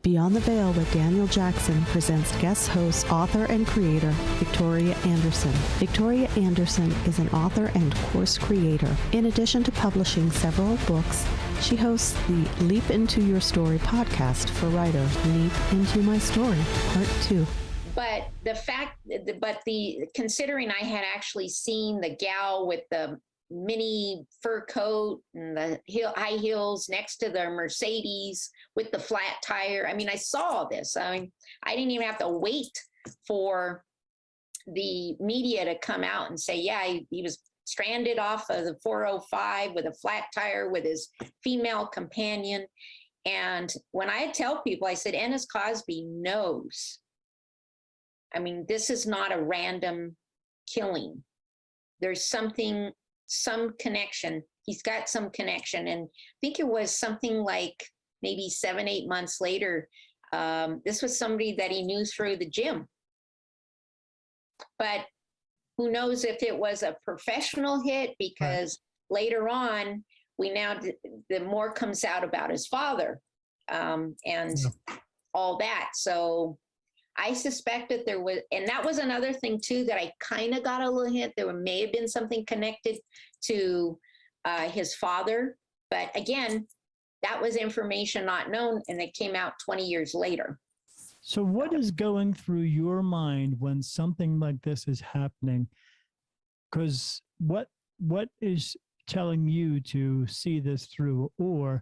Beyond the Veil with Daniel Jackson presents guest host, author, and creator, Victoria Andersen. Victoria Andersen is an author and course creator. In addition to publishing several books, she hosts the Leap Into Your Story podcast for writer Leap Into My Story, Part 2. But considering I had actually seen the gal with the mini fur coat and the high heels next to the Mercedes with the flat tire. I mean, I saw this. I mean, I didn't even have to wait for the media to come out and say, yeah, he was stranded off of the 405 with a flat tire with his female companion. And when I tell people, I said, Ennis Cosby knows. I mean, this is not a random killing. There's some connection. He's got some connection. And I think it was something like maybe 7-8 months later. This was somebody that he knew through the gym. But who knows if it was a professional hit, because later on, the more comes out about his father all that. So I suspect that there was, and that was another thing too, that I kind of got a little hint. There may have been something connected to his father. But again, that was information not known, and it came out 20 years later. So what is going through your mind when something like this is happening? Because what is telling you to see this through? Or,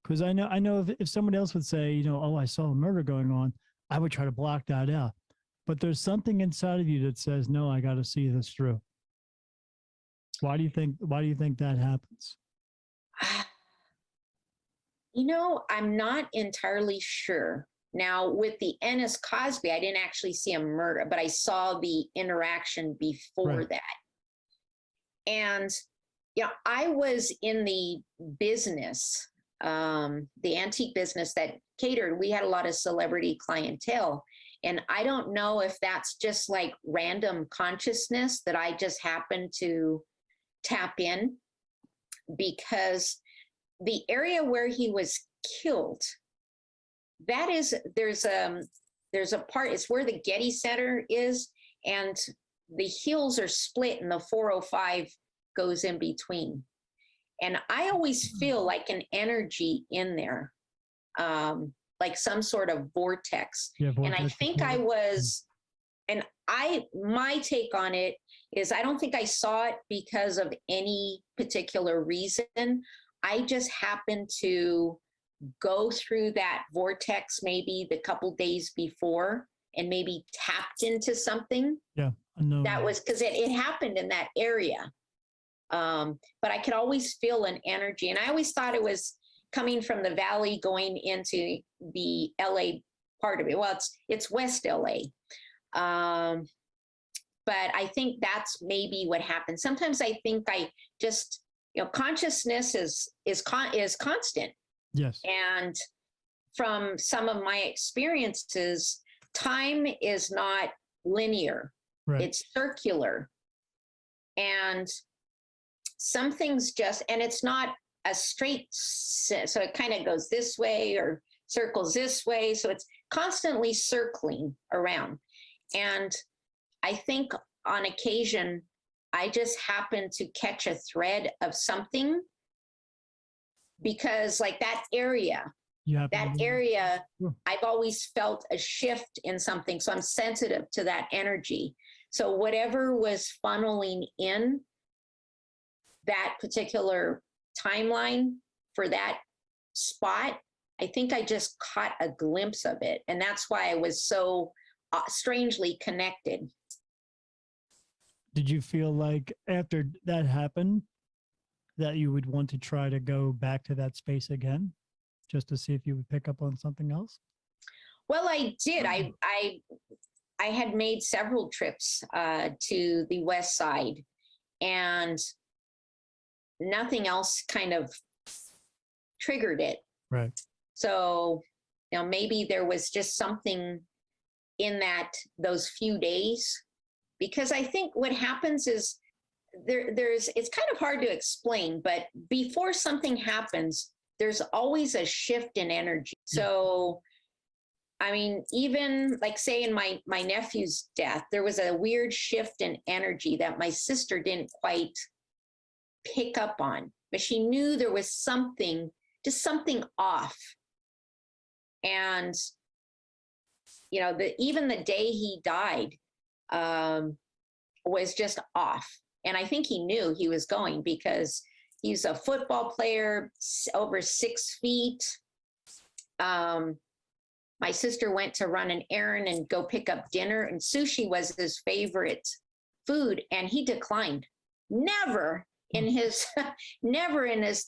because I know if someone else would say, oh, I saw a murder going on, I would try to block that out. But there's something inside of you that says, no, I got to see this through. Why do you think that happens? I'm not entirely sure. Now, with the Ennis Cosby, I didn't actually see a murder, but I saw the interaction before that. And, I was in the business, the antique business that catered. We had a lot of celebrity clientele. And I don't know if that's just like random consciousness that I just happened to tap in, because the area where he was killed, there's a part, it's where the Getty Center is, and the hills are split and the 405 goes in between. And I always feel like an energy in there, like some sort of vortex. And I think I was, and my take on it is, I don't think I saw it because of any particular reason. I just happened to go through that vortex maybe the couple days before and maybe tapped into something. Yeah, I know. That was because it happened in that area. But I could always feel an energy. And I always thought it was coming from the valley going into the LA part of it. Well, it's West LA. But I think that's maybe what happened. Sometimes I think I just, consciousness is constant. Yes. And from some of my experiences, time is not linear. Right. It's circular. And some things and it's not a straight, so it kind of goes this way or circles this way. So it's constantly circling around. And I think on occasion, I just happen to catch a thread of something, because like that area, I've always felt a shift in something. So I'm sensitive to that energy. So whatever was funneling in that particular timeline for that spot, I think I just caught a glimpse of it. And that's why I was so strangely connected. Did you feel like after that happened that you would want to try to go back to that space again, just to see if you would pick up on something else? Well, I did. I had made several trips to the West Side, and nothing else kind of triggered it. Right. So, maybe there was just something in those few days, because I think what happens is it's kind of hard to explain, but before something happens, there's always a shift in energy. So I mean, even like say in my nephew's death, there was a weird shift in energy that my sister didn't quite pick up on, but she knew there was something, just something off. And, you know, even the day he died was just off. And I think he knew he was going because he's a football player, over 6 feet. My sister went to run an errand and go pick up dinner, and sushi was his favorite food, and he declined. Never in his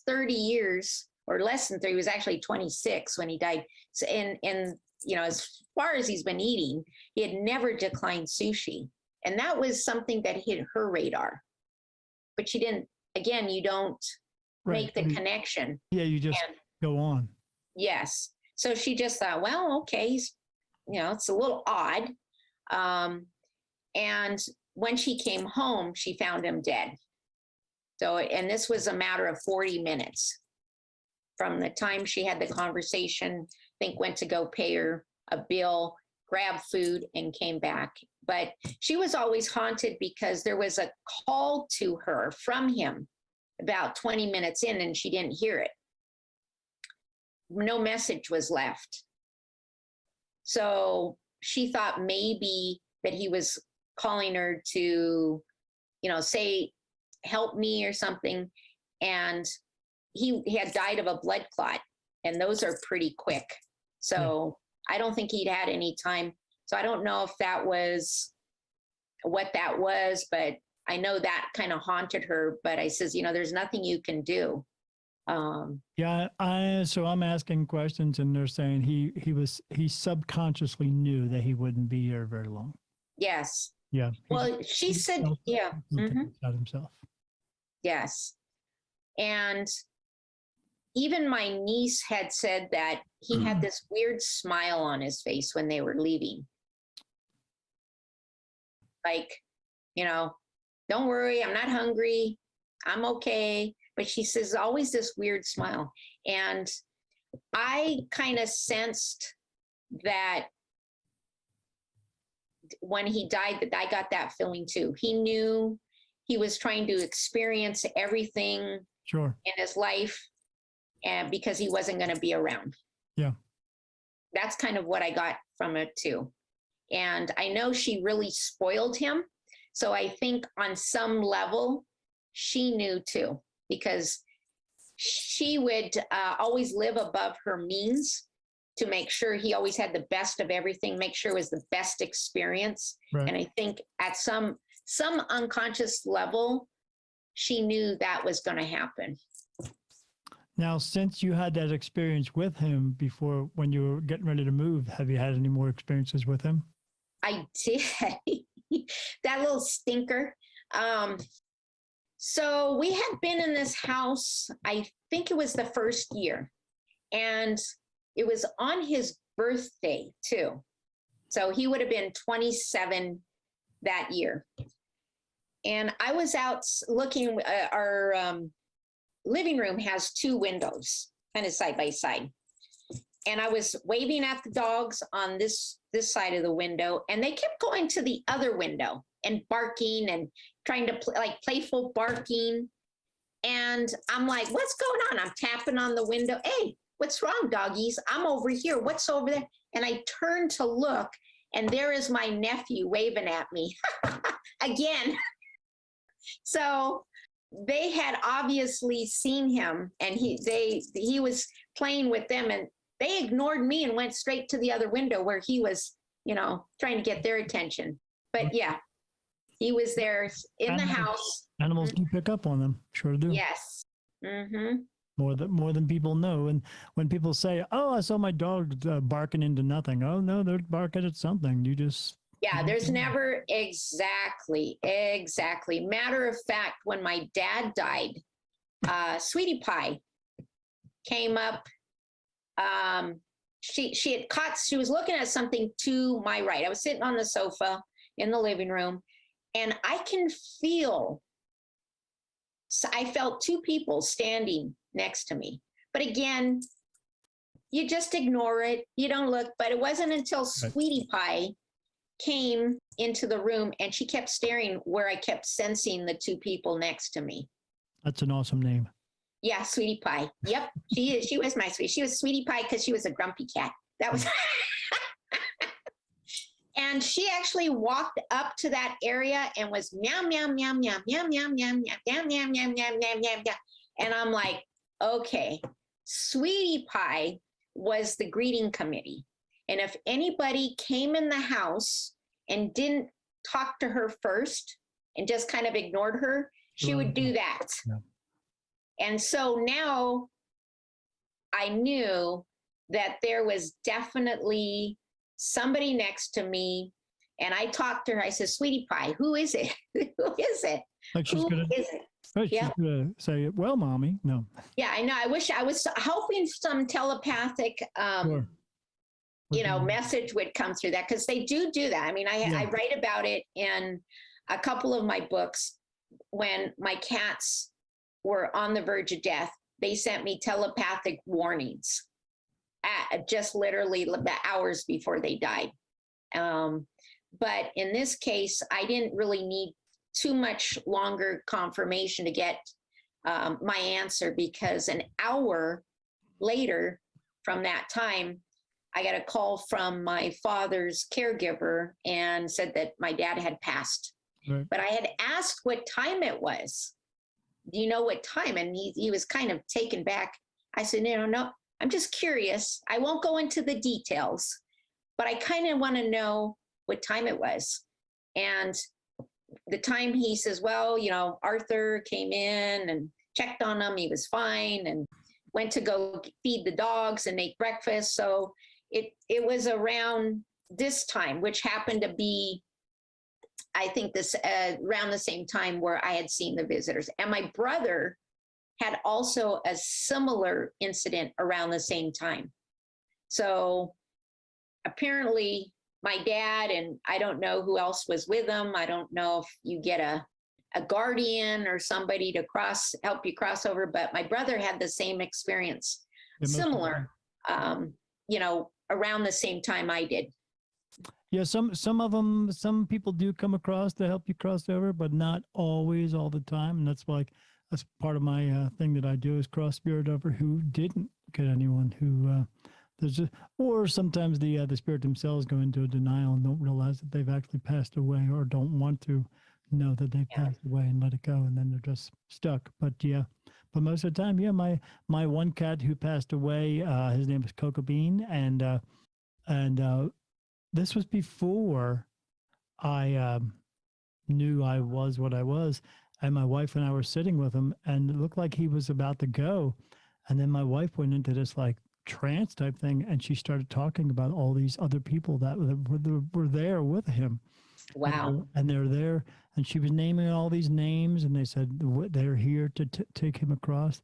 30 years, or less than 30, he was actually 26 when he died. So, and you know, as far as he's been eating, he had never declined sushi, and that was something that hit her radar. But she didn't. Again, you don't make the connection. Yeah, you just go on. Yes. So she just thought, well, okay, you know, it's a little odd. And when she came home, she found him dead. So, and this was a matter of 40 minutes from the time she had the conversation, I think went to go pay her a bill, grab food, and came back. But she was always haunted because there was a call to her from him about 20 minutes in, and she didn't hear it. No message was left. So she thought maybe that he was calling her to, you know, say, help me or something. And he had died of a blood clot, and those are pretty quick. So I don't think he'd had any time. So I don't know if that was what that was, but I know that kind of haunted her. But I says, you know, there's nothing you can do. So I'm asking questions, and they're saying he subconsciously knew that he wouldn't be here very long. Yes. Yeah. Well, she said, yeah. About himself. Yes. And even my niece had said that he had this weird smile on his face when they were leaving. Like, you know, don't worry, I'm not hungry. I'm okay. But she says always this weird smile. And I kind of sensed that when he died, that I got that feeling too. He knew he was trying to experience everything in his life, and because he wasn't going to be around. Yeah. That's kind of what I got from it too. And I know she really spoiled him. So I think on some level, she knew too, because she would always live above her means to make sure he always had the best of everything, make sure it was the best experience. Right. And I think at some unconscious level, she knew that was going to happen. Now, since you had that experience with him before, when you were getting ready to move, have you had any more experiences with him? I did. That little stinker. So we had been in this house, I think it was the first year, and it was on his birthday too. So he would have been 27 that year. And I was out looking, our living room has 2 windows, kind of side by side. And I was waving at the dogs on this side of the window, and they kept going to the other window and barking and trying to playful barking. And I'm like, what's going on? I'm tapping on the window. Hey, what's wrong, doggies? I'm over here. What's over there? And I turned to look, and there is my nephew waving at me again. So they had obviously seen him, and he was playing with them, and they ignored me and went straight to the other window where he was, you know, trying to get their attention. But yeah, he was there in the house. Animals do pick up on them. Sure do. Yes. Mm-hmm. More than people know. And when people say, oh, I saw my dog barking into nothing. Oh, no, they're barking at something. You just... Yeah, there's never exactly. Matter of fact, when my dad died, Sweetie Pie came up. She was looking at something to my right. I was sitting on the sofa in the living room, and I felt 2 people standing next to me. But again, you just ignore it. You don't look. But it wasn't until Sweetie Pie came into the room and she kept staring where I kept sensing the two people next to me. That's an awesome name. Yeah, Sweetie Pie. Yep, she is. She was my sweetie. She was Sweetie Pie because she was a grumpy cat. That was. And she actually walked up to that area and was meow, meow, meow, meow, meow, meow, meow, meow, meow, meow, meow, meow, meow, meow, meow. And I'm like, okay, Sweetie Pie was the greeting committee. And if anybody came in the house and didn't talk to her first and just kind of ignored her, she would do that. Yeah. And so now I knew that there was definitely somebody next to me, and I talked to her. I said, Sweetie Pie, who is it? Who is it? Like she's gonna, is it? Right, she's gonna say, well, Mommy, no. Yeah, I know. I wish I was hoping some telepathic, message would come through that, because they do that. I mean, I write about it in a couple of my books. When my cats were on the verge of death, they sent me telepathic warnings. Just literally the hours before they died. But in this case, I didn't really need too much longer confirmation to get my answer, because an hour later from that time, I got a call from my father's caregiver and said that my dad had passed. Right. But I had asked what time it was. Do you know what time? And he was kind of taken back. I said, no. I'm just curious. I won't go into the details, but I kind of want to know what time it was. And the time, he says, well, Arthur came in and checked on him. He was fine, and went to go feed the dogs and make breakfast. So it was around this time, which happened to be, I think, this around the same time where I had seen the visitors. And my brother had also a similar incident around the same time. So apparently my dad, and I don't know who else was with him. I don't know if you get a guardian or somebody to help you cross over, but my brother had the same experience, similar, around the same time I did. Yeah, some people do come across to help you cross over, but not always all the time. And that's part of my thing that I do, is cross spirit over who didn't get anyone, who or sometimes the spirit themselves go into a denial and don't realize that they've actually passed away, or don't want to know that they've passed away and let it go, and then they're just stuck. But most of the time, my one cat who passed away, his name was Cocoa Bean, and this was before I knew I was what I was. And my wife and I were sitting with him, and it looked like he was about to go. And then my wife went into this trance type thing, and she started talking about all these other people that were there with him. Wow. And they're there, and she was naming all these names, and they said they're here to take him across.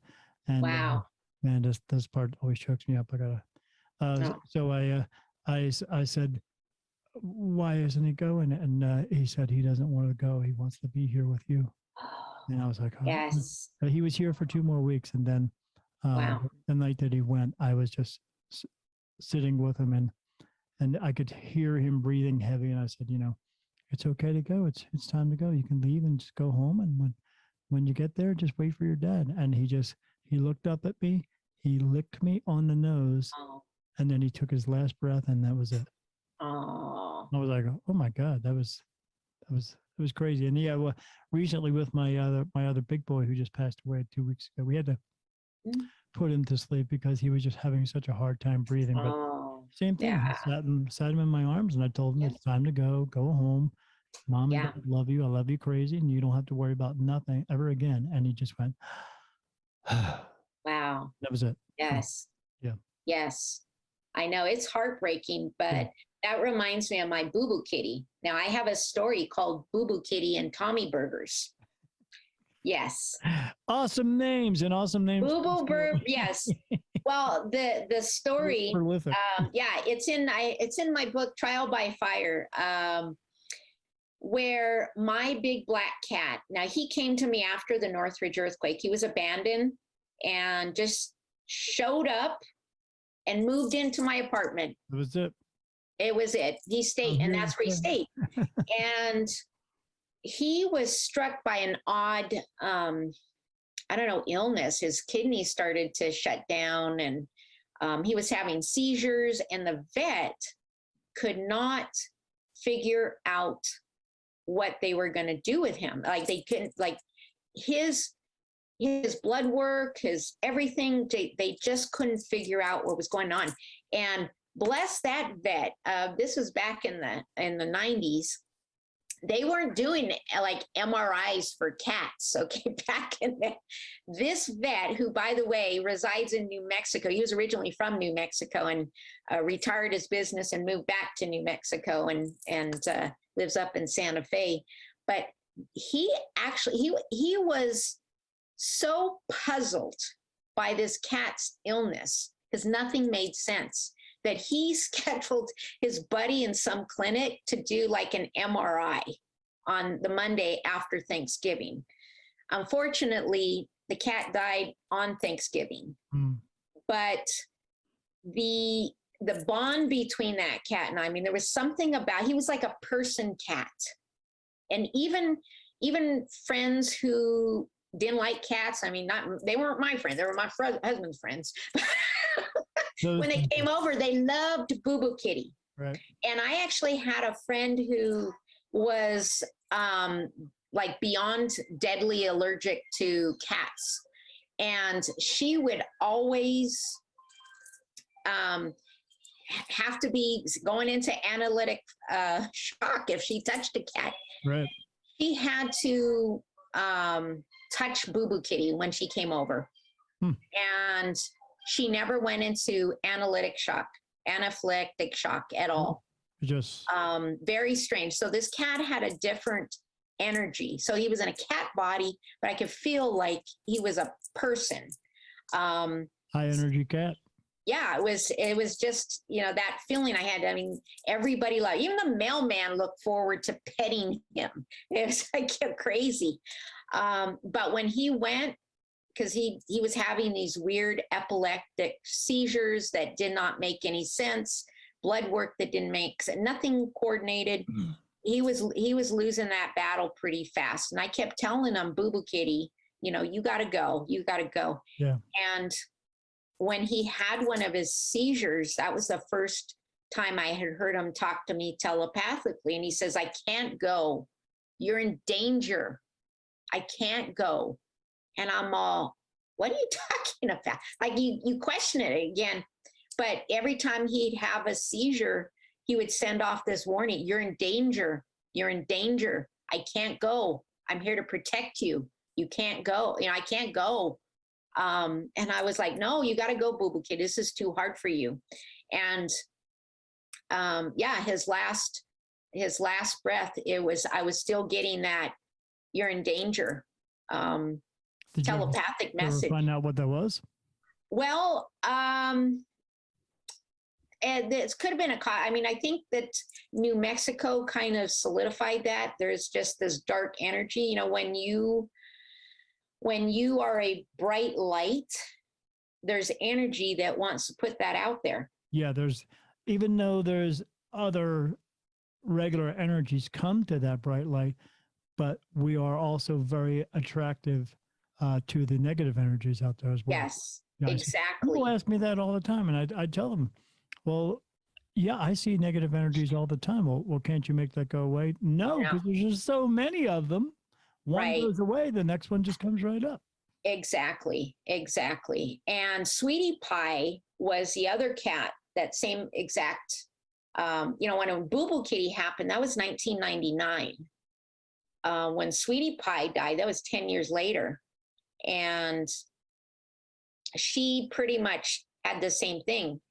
And wow. Man, this part always chokes me up. I gotta. So I said, why isn't he going? And he said he doesn't want to go. He wants to be here with you. And I was like, oh. Yes. He was here for 2 more weeks. And then the night that he went, I was just sitting with him, and I could hear him breathing heavy. And I said, it's okay to go. It's time to go. You can leave and just go home. And when you get there, just wait for your dad. And he looked up at me. He licked me on the nose. Oh. And then he took his last breath, and that was it. Oh. I was like, oh my God, it was crazy. And recently with my other big boy who just passed away 2 weeks ago, we had to put him to sleep because he was just having such a hard time breathing. But same thing. Yeah. I sat him in my arms, and I told him it's time to go home. Mom and Dad love you. I love you crazy, and you don't have to worry about nothing ever again. And he just went, wow. That was it. Yes. Yeah. Yes. I know it's heartbreaking, but that reminds me of my Boo Boo Kitty. Now I have a story called Boo Boo Kitty and Tommy Burgers. Yes. Awesome names. Boo Boo Burger. Yes. Well, the story. It's in my book Trial by Fire. Where my big black cat. Now he came to me after the Northridge earthquake. He was abandoned and just showed up and moved into my apartment. That was it. It was it. He stayed, and that's where he stayed. And he was struck by an odd, I don't know, illness. His kidneys started to shut down, and he was having seizures, and the vet could not figure out what they were going to do with him. Like they couldn't, like his blood work, his everything, they just couldn't figure out what was going on. And bless that vet. This was back in the 90s. They weren't doing like MRIs for cats. Okay, back in this vet, who, by the way, resides in New Mexico. He was originally from New Mexico and retired his business and moved back to New Mexico and lives up in Santa Fe. But he actually he was so puzzled by this cat's illness because nothing made sense, that he scheduled his buddy in some clinic to do like an MRI on the Monday after Thanksgiving. Unfortunately, the cat died on Thanksgiving. But the bond between that cat and I mean, there was something about, he was like a person cat. And even friends who didn't like cats, I mean, they weren't my friends, they were my husband's friends. When they came over, they loved Boo Boo Kitty. Right. And I actually had a friend who was like beyond deadly allergic to cats. And she would always have to be going into analytic shock if she touched a cat. Right. She had to touch Boo Boo Kitty when she came over. And she never went into anaphylactic shock at all. Just very strange. So this cat had a different energy. So he was in a cat body, but I could feel like he was a person. High energy cat. Yeah, it was just, that feeling I had. I mean, everybody loved, even the mailman looked forward to petting him. It was like crazy. But when he went, because he was having these weird epileptic seizures that did not make any sense, blood work that didn't make sense, nothing coordinated. He was losing that battle pretty fast. And I kept telling him, Boo Boo Kitty, you got to go. You got to go. Yeah. And when he had one of his seizures, that was the first time I had heard him talk to me telepathically. And he says, I can't go. You're in danger. I can't go. And I'm all, what are you talking about? Like you question it again. But every time he'd have a seizure, he would send off this warning. You're in danger. You're in danger. I can't go. I'm here to protect you. You can't go. I can't go. And I was like, no, you got to go, Boo Boo Kid. This is too hard for you. And his last breath, I was still getting that you're in danger. Telepathic message. Find out what that was? Well, and this could have been I think that New Mexico kind of solidified that. There's just this dark energy. When you are a bright light, there's energy that wants to put that out there. Yeah, even though there's other regular energies come to that bright light, but we are also very attractive to the negative energies out there as well. Yes, exactly. People ask me that all the time, and I tell them, well, yeah, I see negative energies all the time. Well, can't you make that go away? No, because there's just so many of them. One goes away, the next one just comes right up. Exactly. And Sweetie Pie was the other cat, that same exact, when Boo Boo Kitty happened, that was 1999. When Sweetie Pie died, that was 10 years later. And she pretty much had the same thing.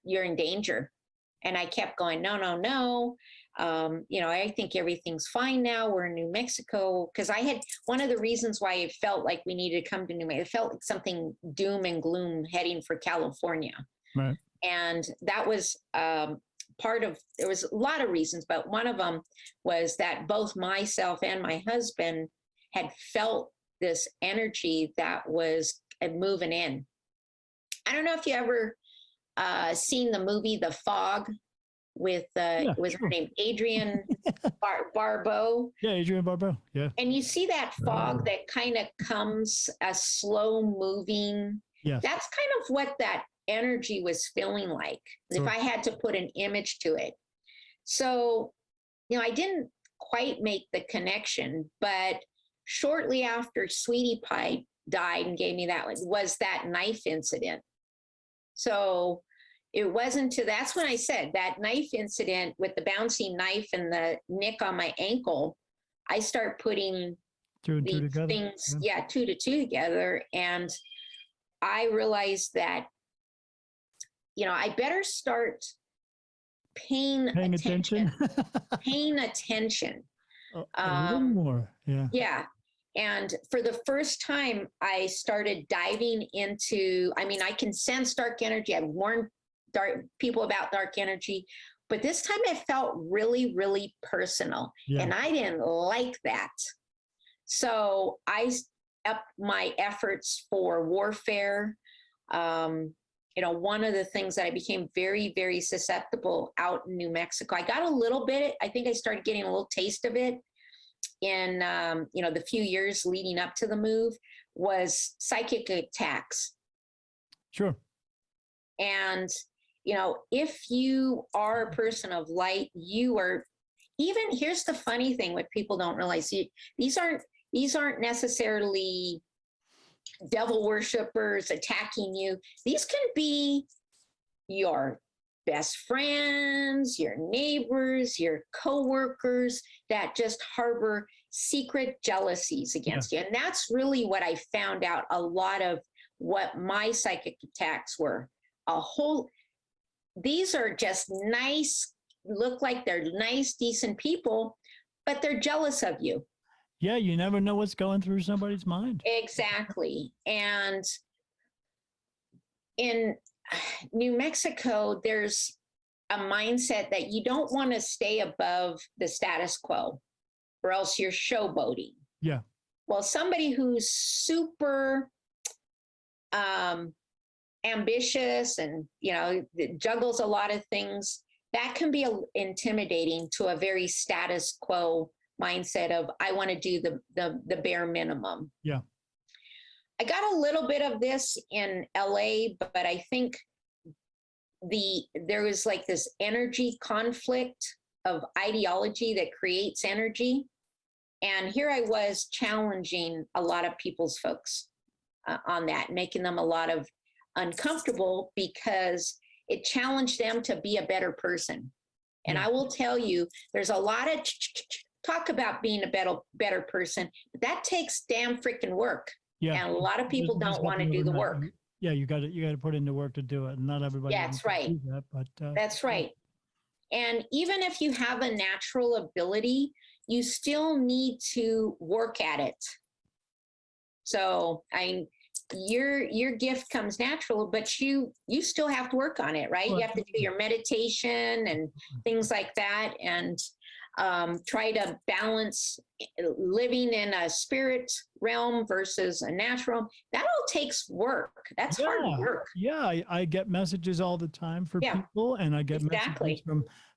You're in danger. And I kept going, no. I think everything's fine now. We're in New Mexico. Because I had one of the reasons why it felt like we needed to come to New Mexico. It felt like something doom and gloom heading for California. Right. And that was there was a lot of reasons, but one of them was that both myself and my husband had felt this energy that was moving in. I don't know if you ever seen the movie The Fog with was her name Adrienne Barbeau. Yeah, Adrienne Barbeau. Yeah. And you see that fog that kind of comes a slow moving. Yes. That's kind of what that energy was feeling like, Sure. if I had to put an image to it. So, I didn't quite make the connection, but shortly after Sweetie Pie died and gave me that was that knife incident. So it wasn't that's when I said that knife incident with the bouncing knife and the nick on my ankle, I start putting Two and two these together. things, 2 to 2 together. And I realized that, I better start paying attention. Paying attention. A little more. Yeah. Yeah. And for the first time, I started diving into, I can sense dark energy. I've warned people about dark energy, but this time it felt really, really personal. Yeah. And I didn't like that. So I upped my efforts for warfare. One of the things that I became very, very susceptible out in New Mexico, I got a little bit, I think I started getting a little taste of it in, the few years leading up to the move, was psychic attacks. Sure. And, if you are a person of light, you are, even, here's the funny thing, what people don't realize, these aren't necessarily devil worshipers attacking you. These can be your best friends, your neighbors, your coworkers that just harbor secret jealousies against you. And that's really what I found out a lot of what my psychic attacks were. These are just nice, look like they're nice, decent people, but they're jealous of you. Yeah, you never know what's going through somebody's mind. Exactly. And in New Mexico, there's a mindset that you don't want to stay above the status quo, or else you're showboating. Yeah. Well, somebody who's super ambitious and, juggles a lot of things, that can be intimidating to a very status quo mindset of, I want to do the bare minimum. Yeah. I got a little bit of this in LA, but I think there was like this energy conflict of ideology that creates energy. And here I was challenging a lot of people's folks on that, making them a lot of uncomfortable because it challenged them to be a better person. And I will tell you, there's a lot of talk about being a better person, but that takes damn freaking work. Yeah. And a lot of people don't want to do the work. Yeah, you got to put in the work to do it, and not everybody. Yeah, that's right. Do that, but that's right. And even if you have a natural ability, you still need to work at it. So your gift comes natural, but you still have to work on it, right? You have to do your meditation and things like that, and try to balance living in a spirit realm versus a natural. That all takes work. That's hard work. Yeah, I get messages all the time for people, and I get messages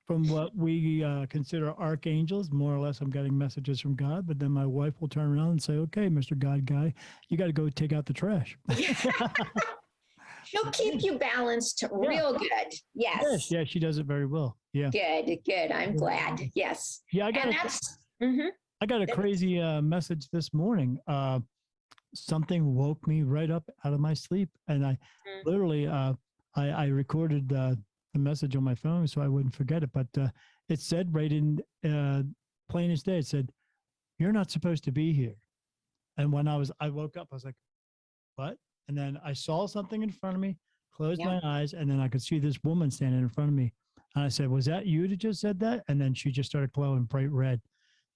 from what we consider archangels. More or less, I'm getting messages from God, but then my wife will turn around and say, okay, Mr. God guy, you got to go take out the trash. She'll keep you balanced real good. Yes. Yeah, she does it very well. Yeah. Good. I'm glad. Yes. Yeah, I got a crazy message this morning. Something woke me right up out of my sleep, and I literally I recorded the message on my phone so I wouldn't forget it. But it said right in plain as day, it said, "You're not supposed to be here." And when I woke up, I was like, "What?" And then I saw something in front of me, closed my eyes, and then I could see this woman standing in front of me. And I said, "Was that you that just said that?" And then she just started glowing bright red.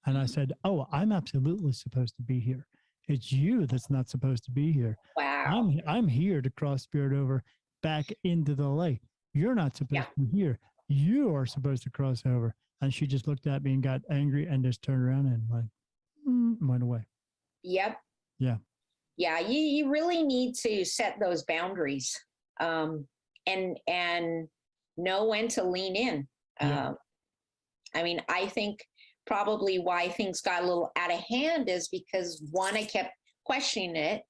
And I said, "Oh, I'm absolutely supposed to be here. It's you that's not supposed to be here. Wow. I'm here to cross spirit over back into the light. You're not supposed to be here. You are supposed to cross over." And she just looked at me and got angry and just turned around and went away. Yep. Yeah. Yeah. You really need to set those boundaries. And and know when to lean in. Yeah. I mean, I think probably why things got a little out of hand is because, one, I kept questioning it.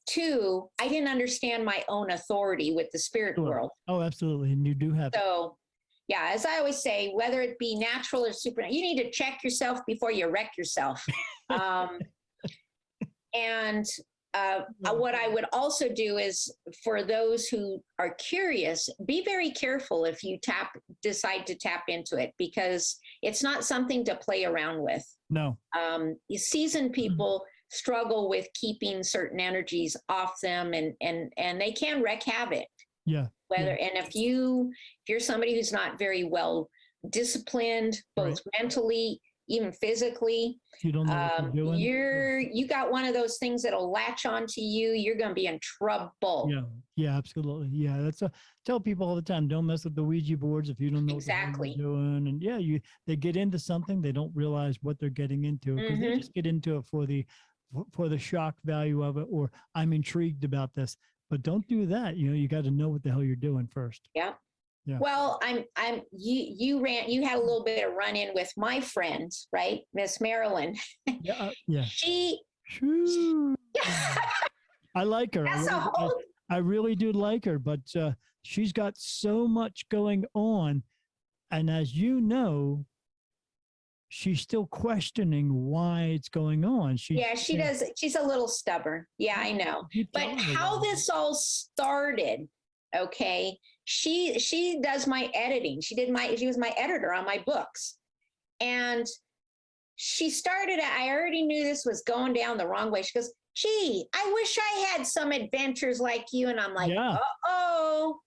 Two, I didn't understand my own authority with the spirit Sure. world. Oh, absolutely. And you do have. So, yeah, as I always say, whether it be natural or supernatural, you need to check yourself before you wreck yourself. And what I would also do is, for those who are curious, be very careful if you decide to tap into it, because it's not something to play around with. No. Seasoned people struggle with keeping certain energies off them, and they can wreak havoc. Yeah. And if you're somebody who's not very well disciplined, both mentally, even physically, you don't know what you're doing. You got one of those things that'll latch onto you. You're going to be in trouble. Yeah, absolutely. Yeah, that's tell people all the time, don't mess with the Ouija boards if you don't know exactly what you're doing. And they get into something, they don't realize what they're getting into, because they just get into it for the shock value of it, or I'm intrigued about this. But don't do that. You got to know what the hell you're doing first. Yeah. Yeah. Well, you had a little bit of run in with my friend, right? Miss Marilyn. Yeah. She I like her. I really do like her, but she's got so much going on. And as you know, she's still questioning why it's going on. She does. She's a little stubborn. Yeah, I know. But how this all started, okay? She does my editing. She was my editor on my books. And she started, I already knew this was going down the wrong way. She goes, gee, I wish I had some adventures like you. And I'm like, uh-oh.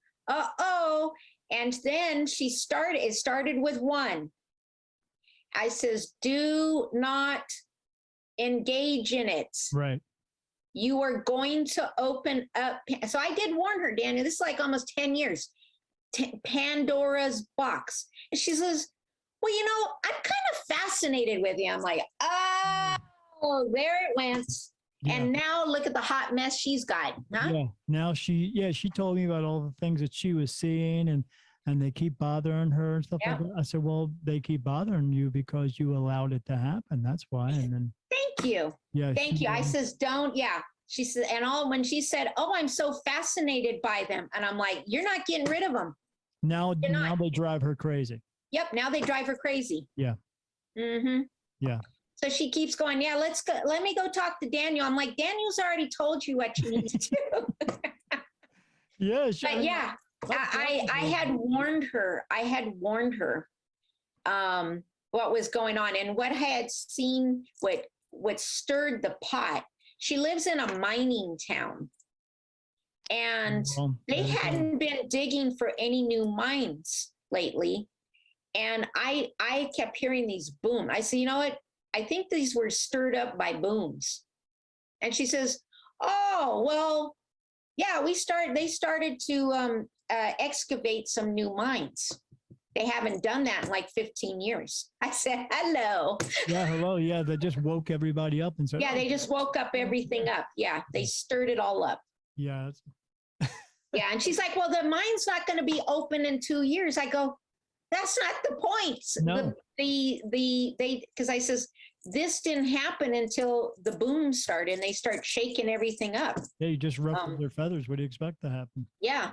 And then it started with one. I says, do not engage in it. Right. You are going to open up. So I did warn her, Daniel, this is like almost 10 years, Pandora's box. And she says, well, I'm kind of fascinated with you. I'm like, oh, there it went. Yeah. And now look at the hot mess she's got. Huh? Yeah. Now she told me about all the things that she was seeing, and they keep bothering her and stuff like that. I said, well, they keep bothering you because you allowed it to happen. That's why. And then thank you. Yeah. Thank you. I says, don't. Yeah. She said, when she said, oh, I'm so fascinated by them. And I'm like, you're not getting rid of them. Now they drive her crazy. Yep. Now they drive her crazy. Yeah. Mm-hmm. Yeah. So she keeps going, yeah, let's go. Let me go talk to Daniel. I'm like, Daniel's already told you what you need to do. Yeah. Sure. But yeah. I had warned her. What was going on, and what I had seen, what stirred the pot. She lives in a mining town, and they hadn't been digging for any new mines lately. And I kept hearing these boom. I said, you know what? I think these were stirred up by booms. And she says, oh, well, yeah, they started to excavate some new mines. They haven't done that in like 15 years. I said, hello. Yeah, hello. Yeah, they just woke everybody up and said, yeah, they just woke up everything up. Yeah, they stirred it all up. Yeah. Yeah, and she's like, well, the mine's not going to be open in 2 years. I go, that's not the point. No. Because I says, this didn't happen until the boom started and they start shaking everything up. Yeah, you just ruffled their feathers. What do you expect to happen? Yeah.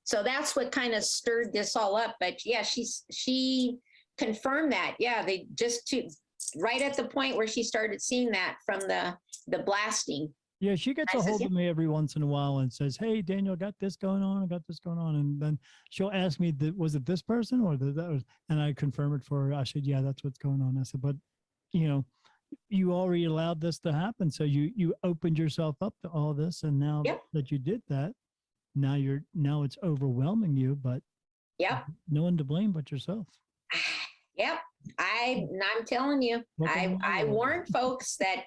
So that's what kind of stirred this all up. But yeah, she confirmed that. Yeah, they just right at the point where she started seeing that from the blasting. Yeah, she gets a hold of me every once in a while and says, hey, Daniel, I got this going on. And then she'll ask me, was it this person or that was, and I confirm it for her. I said, yeah, that's what's going on. I said, but you already allowed this to happen. So you opened yourself up to all this. And now that you did that, now it's overwhelming you, but no one to blame but yourself. Yep. I'm telling you, I warned folks that,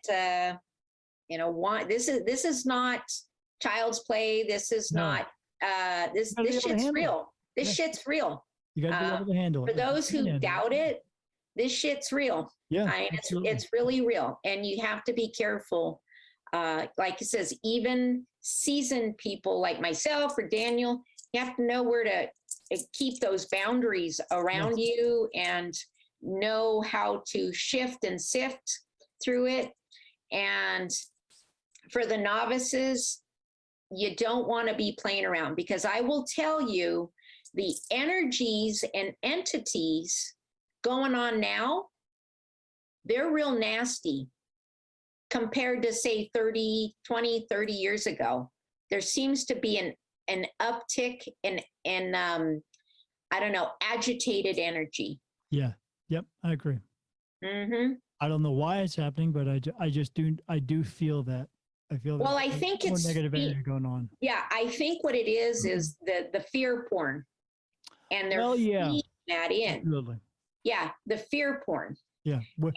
this is not child's play. This is not, this shit's real. This shit's real. You got to be able to handle it. For those who doubt it, this shit's real. Yeah. It's really real. And you have to be careful. Like it says, even seasoned people like myself or Daniel You have to know where to keep those boundaries around you and know how to shift and sift through it. And for the novices, you don't want to be playing around, because I will tell you, the energies and entities going on now, they're real nasty compared to, say, 30 years ago. There seems to be an uptick in I don't know, agitated energy. Yeah. Yep. I agree. Mm-hmm. I don't know why it's happening, but I do feel that. I feel that. Well, I think more it's negative energy going on. Yeah, I think what it is the fear porn, and they're feeding that in. Absolutely. Yeah, the fear porn. Yeah. We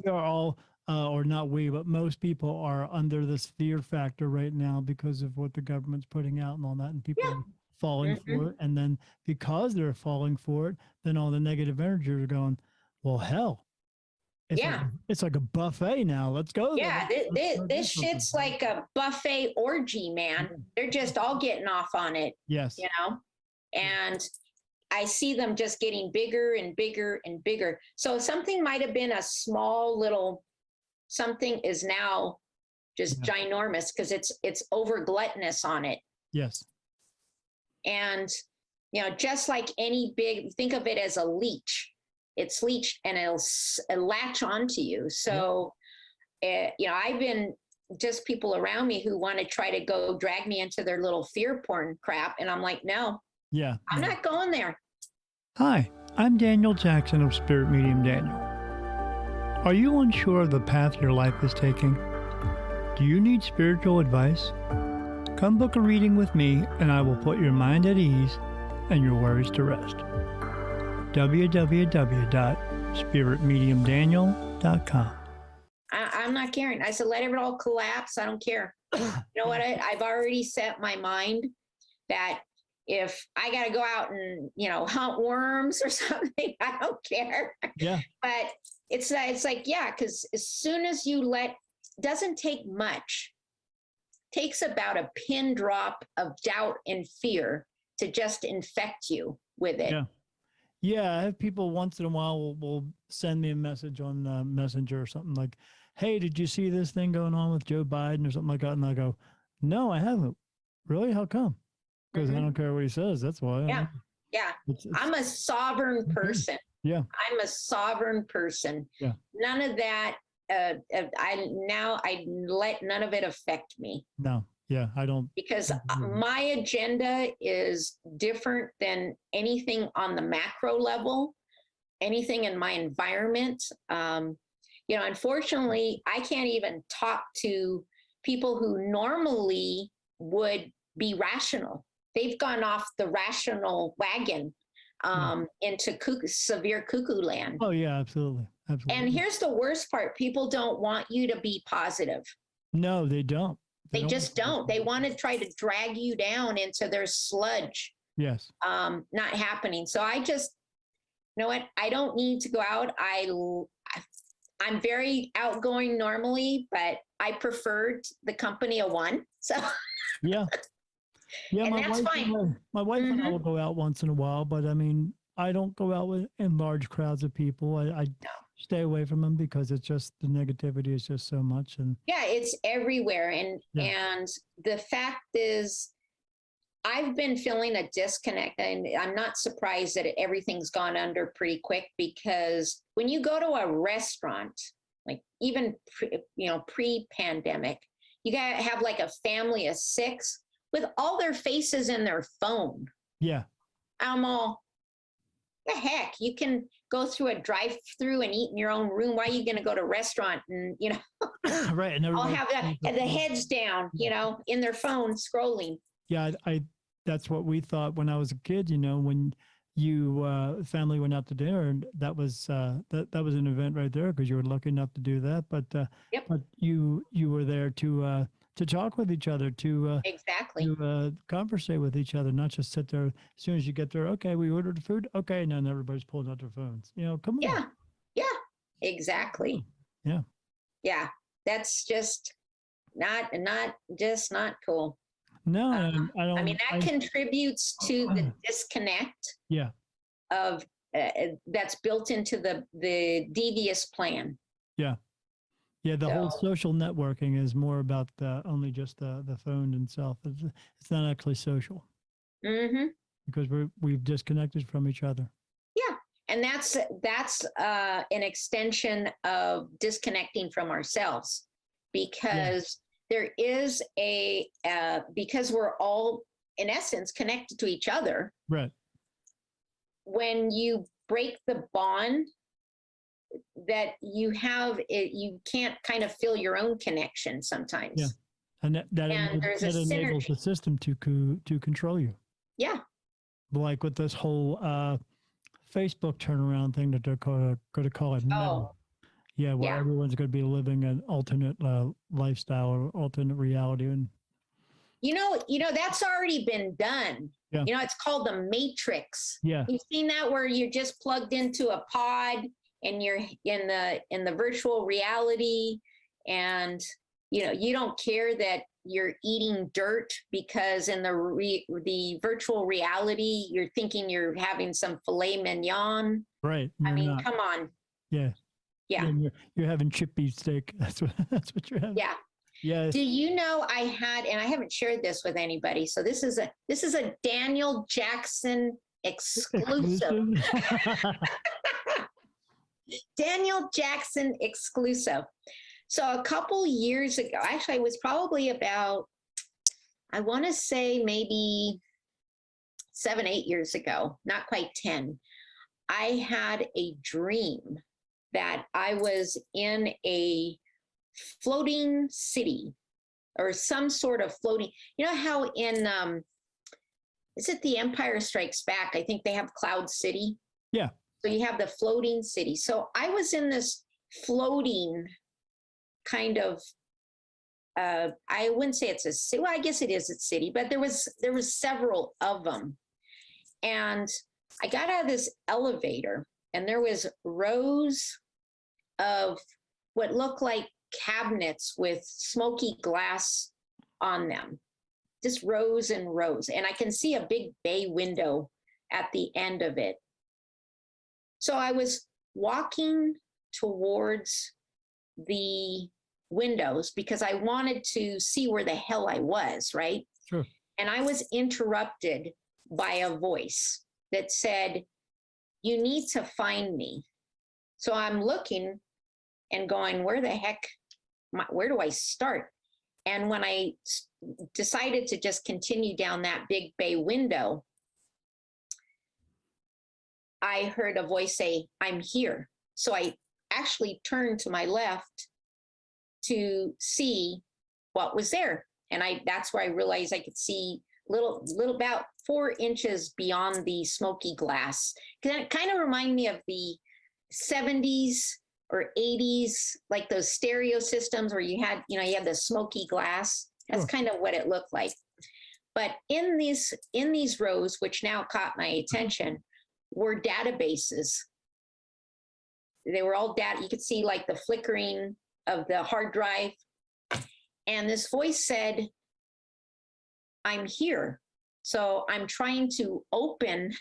are all, or not we, but most people are under this fear factor right now because of what the government's putting out and all that, and people are falling for it. And then because they're falling for it, then all the negative energy are going, well, hell. It's like a buffet now. Let's go. Yeah, this shit's like a buffet orgy, man. They're just all getting off on it. Yes. You know? And I see them just getting bigger and bigger and bigger. So something might have been a small little something is now just ginormous, because it's over gluttonous on it. Yes. And, you know, just like any big, think of it as a leech. It's leech and it'll latch onto you. So, you know, I've been just people around me who want to try to go drag me into their little fear porn crap. And I'm like, no, I'm not going there. Hi, I'm Daniel Jackson of Spirit Medium Daniel. Are you unsure of the path your life is taking? Do you need spiritual advice? Come book a reading with me and I will put your mind at ease and your worries to rest. www.spiritmediumdaniel.com. I'm not caring. I said, let it all collapse. I don't care. You know what? I've already set my mind that if I got to go out and, you know, hunt worms or something, I don't care. Yeah. But it's like, yeah, because as soon as you doesn't take much, takes about a pin drop of doubt and fear to just infect you with it. Yeah. Yeah, I have people once in a while will send me a message on Messenger or something like, hey, did you see this thing going on with Joe Biden or something like that? And I go, no, I haven't. Really? How come? Because I don't care what he says. That's why. Yeah. Yeah. I'm a sovereign person. Yeah. I'm a sovereign person. Yeah. None of that. I let none of it affect me. No. Yeah, I don't. Because my agenda is different than anything on the macro level, anything in my environment. You know, unfortunately, I can't even talk to people who normally would be rational. They've gone off the rational wagon into severe cuckoo land. Oh, yeah, absolutely. Absolutely. And here's the worst part. People don't want you to be positive. No, they don't. They just don't. They want to try to drag you down into their sludge. Yes. Not happening. So I just, you know what? I don't need to go out. I'm very outgoing normally, but I preferred the company of one. So yeah. Yeah, and that's fine. My wife and I will go out once in a while, but I mean, I don't go out in large crowds of people. I stay away from them because it's just the negativity is just so much. And yeah, it's everywhere. And the fact is, I've been feeling a disconnect, and I'm not surprised that everything's gone under pretty quick, because when you go to a restaurant, like even pre-pandemic, you gotta have like a family of 6 with all their faces in their phone. Yeah. I'm all, the heck, you can go through a drive-through and eat in your own room. Why are you going to go to a restaurant and, you know, right? And I'll have the heads down, you know, in their phone scrolling. Yeah, that's what we thought when I was a kid. You know, when you family went out to dinner, and that was that was an event right there because you were lucky enough to do that. But but you were there to talk with each other, to conversate with each other, not just sit there. As soon as you get there, okay, we ordered the food. Okay, and then everybody's pulling out their phones. You know, come on. Yeah, exactly. Yeah. That's just not cool. No, I I don't. mean, that contributes to the disconnect Yeah, of that's built into the devious plan. yeah, yeah. The whole So, social networking is more about only just the phone itself. It's not actually social hmm because we've disconnected from each other. yeah, and that's an extension of disconnecting from ourselves, Yeah, because there is because we're all in essence connected to each other. right. When you break the bond that you have, you can't kind of feel your own connection Yeah, sometimes, and that and there's a enables the synergy. system to control you. Yeah. Like with this whole Facebook turnaround thing that they're going to call it meta. Oh, Yeah, where yeah. everyone's going to be living an alternate lifestyle or alternate reality, and That's already been done. yeah, It's called the Matrix. yeah, You've seen that, where you're just plugged into a pod and you're in the virtual reality, and you don't care that you're eating dirt, because in the virtual reality you're thinking you're having some filet mignon. right. I You're mean, not. come on. Yeah, Yeah. yeah. You're having chip beef steak. That's what you're having. Yeah. Yeah. Do you know, I had, and I haven't shared this with anybody, so this is a Daniel Jackson exclusive. Daniel Jackson exclusive. So a couple years ago, actually, it was probably about, I want to say maybe 7, 8 years ago, not quite 10. I had a dream that I was in a floating city, or some sort of floating. You know how in is it The Empire Strikes Back? I think they have Cloud City. Yeah. So you have the floating city. So I was in this floating kind of I wouldn't say it's a city. Well, I guess it is a city, but there was several of them. And I got out of this elevator, and there was rows of what looked like cabinets with smoky glass on them, just rows and rows. And I can see a big bay window at the end of it. So I was walking towards the windows because I wanted to see where the hell I was, right? Sure. And I was interrupted by a voice that said, "You need to find me." So I'm looking and going, where the heck, where do I start? And when I decided to just continue down that big bay window, I heard a voice say, "I'm here." So I actually turned to my left to see what was there. And that's where I realized I could see little about 4 inches beyond the smoky glass. It kind of reminded me of the 70s or 80s, like those stereo systems where you had the smoky glass. That's kind of what it looked like. But in these rows, which now caught my attention, were databases. They were all data. You could see like the flickering of the hard drive. And this voice said, "I'm here." So I'm trying to open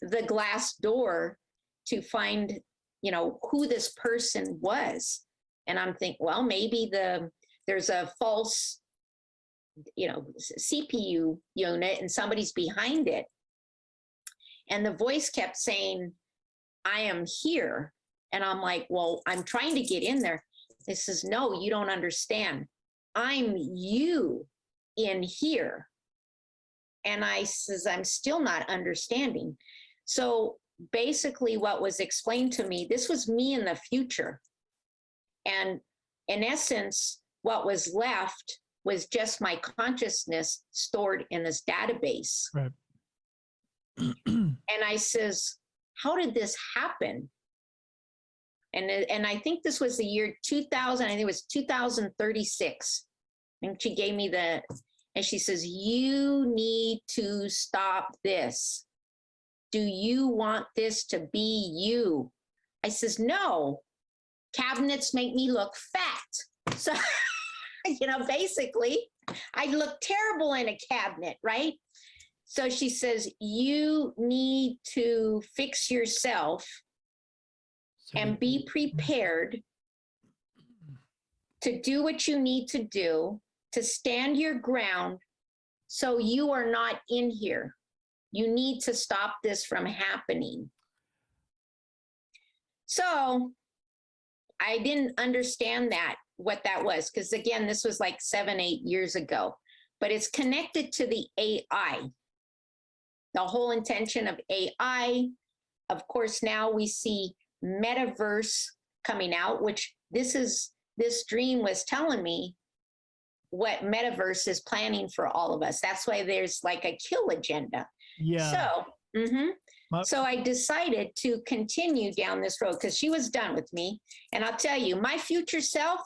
the glass door to find, who this person was. And I'm thinking, well, maybe there's a false, CPU unit and somebody's behind it. And the voice kept saying, "I am here." And I'm like, well, I'm trying to get in there. It says, "No, you don't understand. I'm you in here." And I says, "I'm still not understanding." So basically what was explained to me, this was me in the future. And in essence, what was left was just my consciousness stored in this database. Right. And I says, how did this happen? And I think this was the year 2000. I think it was 2036. And she gave me and she says, "You need to stop this. Do you want this to be you?" I says, "No, cabinets make me look fat." So Basically, I look terrible in a cabinet, right? So she says, you need to fix yourself and be prepared to do what you need to do, to stand your ground, so you are not in here. You need to stop this from happening. So I didn't understand what that was, because again, this was like 7-8 years ago, but it's connected to the AI. The whole intention of AI, of course, now we see metaverse coming out, which this dream was telling me what metaverse is planning for all of us. That's why there's like a kill agenda. Yeah. So I decided to continue down this road because she was done with me. And I'll tell you, my future self,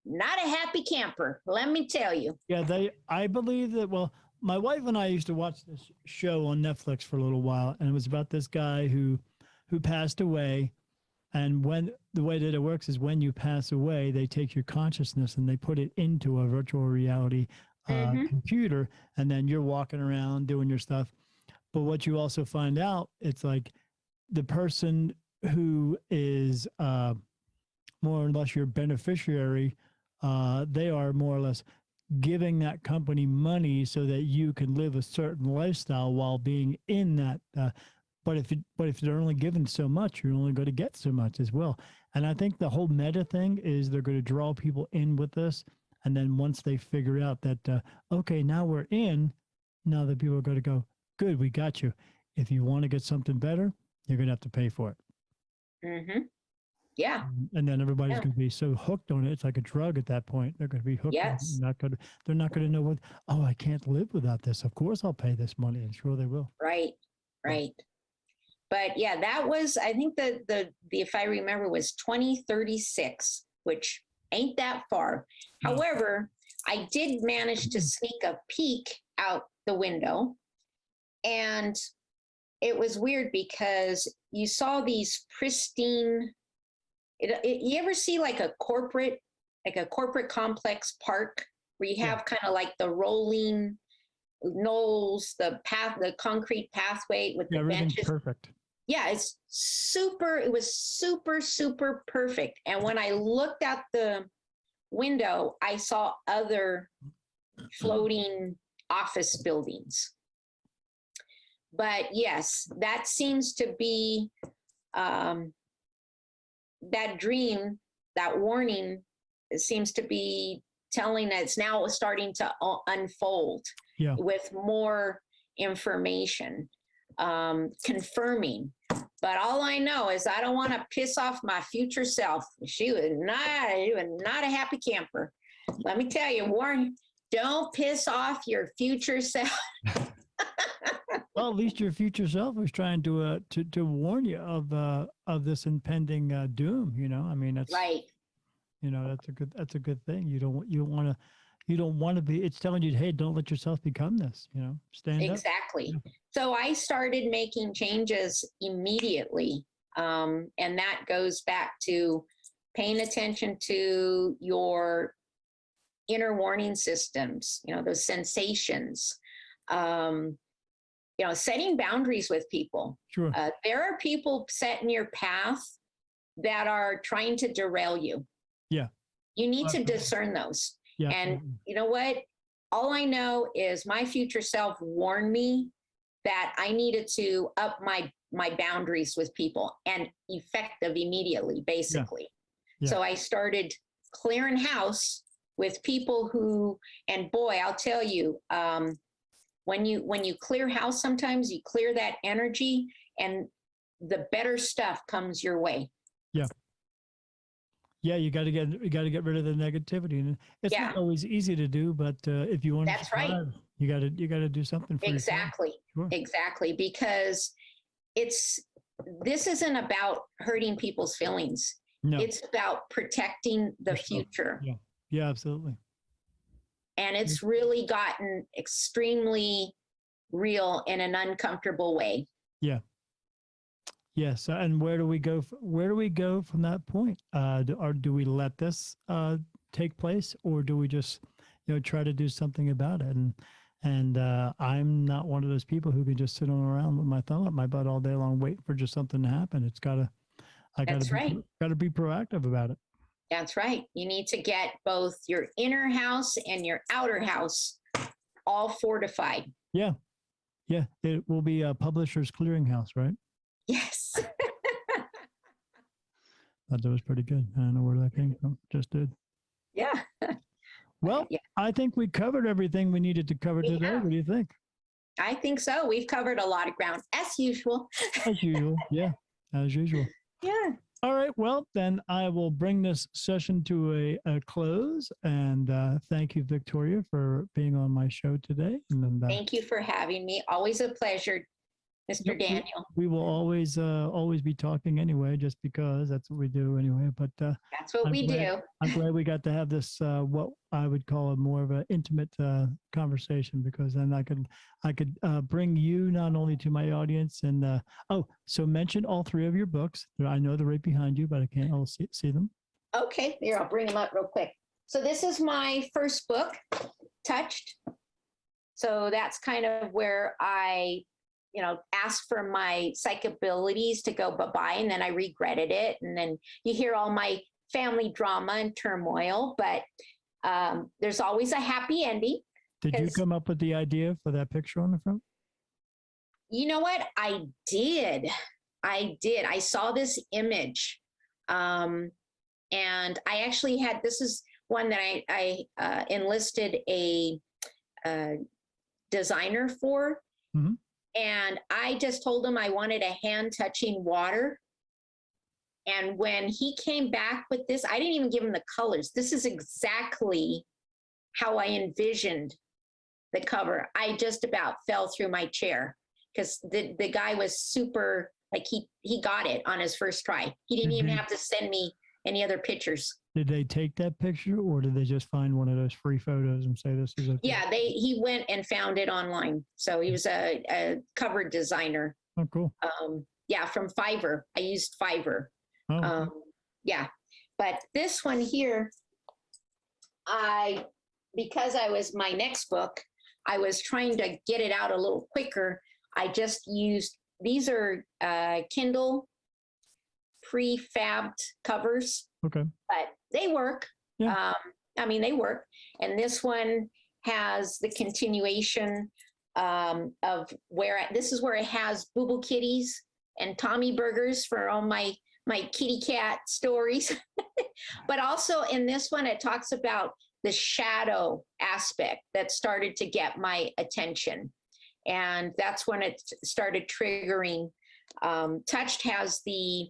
not a happy camper, let me tell you. Yeah, I believe that, well, my wife and I used to watch this show on Netflix for a little while, and it was about this guy who passed away. And when the way that it works is when you pass away, they take your consciousness and they put it into a virtual reality computer, and then you're walking around doing your stuff. But what you also find out, it's like the person who is more or less your beneficiary, they are more or less giving that company money so that you can live a certain lifestyle while being in that. But if they're only given so much, you're only going to get so much as well. And I think the whole meta thing is they're going to draw people in with this. And then once they figure out that, okay, now we're in, now the people are going to go, good, we got you. If you want to get something better, you're going to have to pay for it. Yeah. And then everybody's going to be so hooked on it. It's like a drug at that point. They're going to be hooked. Yes. They're not going to know what, oh, I can't live without this. Of course I'll pay this money. I'm sure they will. Right. But yeah, that was, I think the if I remember, was 2036, which ain't that far. No. However, I did manage to sneak a peek out the window, and it was weird because you saw these pristine, you ever see like a corporate complex park where you have kind of like the rolling knolls, the concrete pathway with the benches. Perfect. Yeah, it was super perfect. And when I looked out the window, I saw other floating office buildings. But yes, that seems to be that dream, that warning, seems to be telling that it's now starting to unfold with more information, confirming. But all I know is I don't want to piss off my future self. She was not a happy camper. Let me tell you, Warren, don't piss off your future self. Well, at least your future self was trying to warn you of this impending doom. You know, I mean, that's right. You know, that's a good thing. You don't want to be. It's telling you, hey, don't let yourself become this. You know, stand up. Exactly. So I started making changes immediately, and that goes back to paying attention to your inner warning systems. You know, those sensations. You know, setting boundaries with people. Sure. There are people set in your path that are trying to derail you. Yeah. You need to discern those. Yeah. And you know what? All I know is my future self warned me that I needed to up my boundaries with people, and effective immediately, basically. Yeah. So I started clearing house with people who, and boy, I'll tell you, when you clear house, sometimes you clear that energy and the better stuff comes your way. Yeah. Yeah, you got to get rid of the negativity, and it's not always easy to do. But if you want to survive, you got to do something for exactly, sure. Exactly, because this isn't about hurting people's feelings. No. It's about protecting the future. Yeah, yeah, absolutely. And it's really gotten extremely real in an uncomfortable way. Yeah. Yes, and where do we go? Where do we go from that point? Or do we let this take place, or do we just, try to do something about it? And I'm not one of those people who can just sit around with my thumb up my butt all day long, waiting for just something to happen. That's right. Got to be proactive about it. That's right. You need to get both your inner house and your outer house all fortified. Yeah. Yeah. It will be a Publishers Clearinghouse, right? Yes. Thought that was pretty good. I don't know where that came from. Just did. Yeah. Well, yeah. I think we covered everything we needed to cover today. Yeah. What do you think? I think so. We've covered a lot of ground, as usual. As usual. Yeah. As usual. Yeah. All right. Well, then I will bring this session to a close. And thank you, Victoria, for being on my show today. And then, thank you for having me. Always a pleasure, Mr. Daniel. We will always be talking anyway, just because that's what we do anyway. But that's what we do. I'm glad we got to have this what I would call a more of an intimate conversation, because then I could bring you not only to my audience and so mention all three of your books. I know they're right behind you, but I can't all see them. Okay, here, I'll bring them up real quick. So this is my first book, Touched. So that's kind of where I asked for my psych abilities to go bye-bye, and then I regretted it. And then you hear all my family drama and turmoil, but there's always a happy ending. Did you come up with the idea for that picture on the front? You know what? I did. I saw this image. And I actually this is one that I enlisted a designer for. Mm-hmm. And I just told him I wanted a hand touching water. And when he came back with this, I didn't even give him the colors. This is exactly how I envisioned the cover. I just about fell through my chair because the guy was super, like he got it on his first try. He didn't even have to send me any other pictures. Did they take that picture, or did they just find one of those free photos and say this is okay? Yeah, he went and found it online. So he was a cover designer. Oh, cool. Yeah, from Fiverr. I used Fiverr. Oh. Yeah, but this one here, because I was my next book, I was trying to get it out a little quicker. I just used, these are Kindle prefabbed covers. Okay. But they work. Yeah. They work. And this one has the continuation of this is where it has Boo Boo Kitties and Tommy Burgers for all my kitty cat stories. But also in this one, it talks about the shadow aspect that started to get my attention. And that's when it started triggering. Touched has the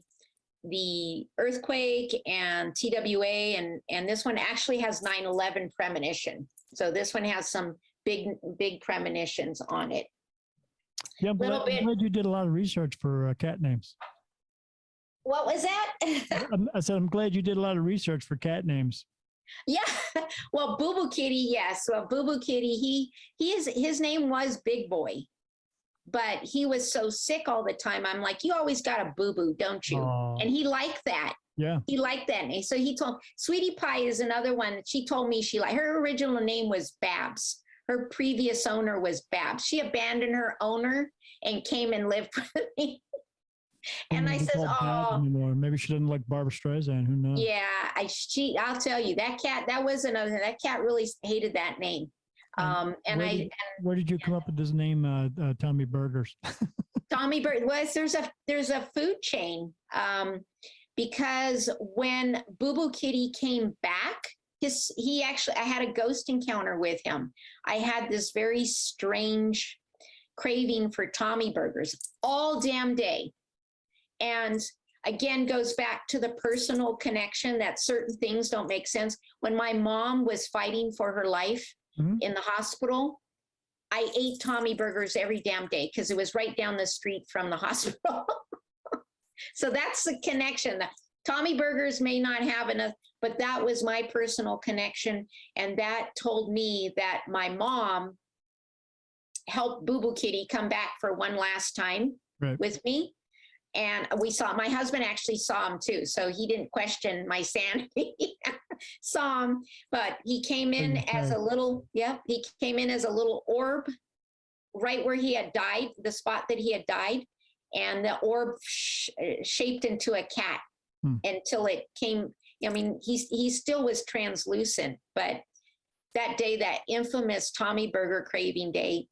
earthquake and TWA, and this one actually has 9/11 premonition. So this one has some big premonitions on it. Yeah, I'm glad you did a lot of research for cat names. What was that? I said I'm glad you did a lot of research for cat names. Yeah, well, Boo Boo Kitty, yes. Well, Boo Boo Kitty, his name was Big Boy. But he was so sick all the time. I'm like, you always got a boo-boo, don't you? Aww. And he liked that. Yeah. He liked that. And so he told, Sweetie Pie is another one that she told me her original name was Babs. Her previous owner was Babs. She abandoned her owner and came and lived with me. And I said, oh. Maybe she didn't like Barbara Streisand. Who knows? Yeah, I'll tell you, that cat really hated that name. Where did you come up with this name, Tommy Burgers? Tommy Burgers. There's a food chain. Because when Boo Boo Kitty came back, I had a ghost encounter with him. I had this very strange craving for Tommy Burgers all damn day. And again, goes back to the personal connection that certain things don't make sense. When my mom was fighting for her life, in the hospital, I ate Tommy Burgers every damn day because it was right down the street from the hospital. So that's the connection. The Tommy Burgers may not have enough, but that was my personal connection. And that told me that my mom helped Boo Boo Kitty come back for one last time with me. And my husband actually saw him too. So he didn't question my sanity. saw him, but he came in as a little, he came in as a little orb right where he had died, the spot that he had died. And the orb shaped into a cat until it came. I mean, he still was translucent, but that day, that infamous Tommy Burger craving day,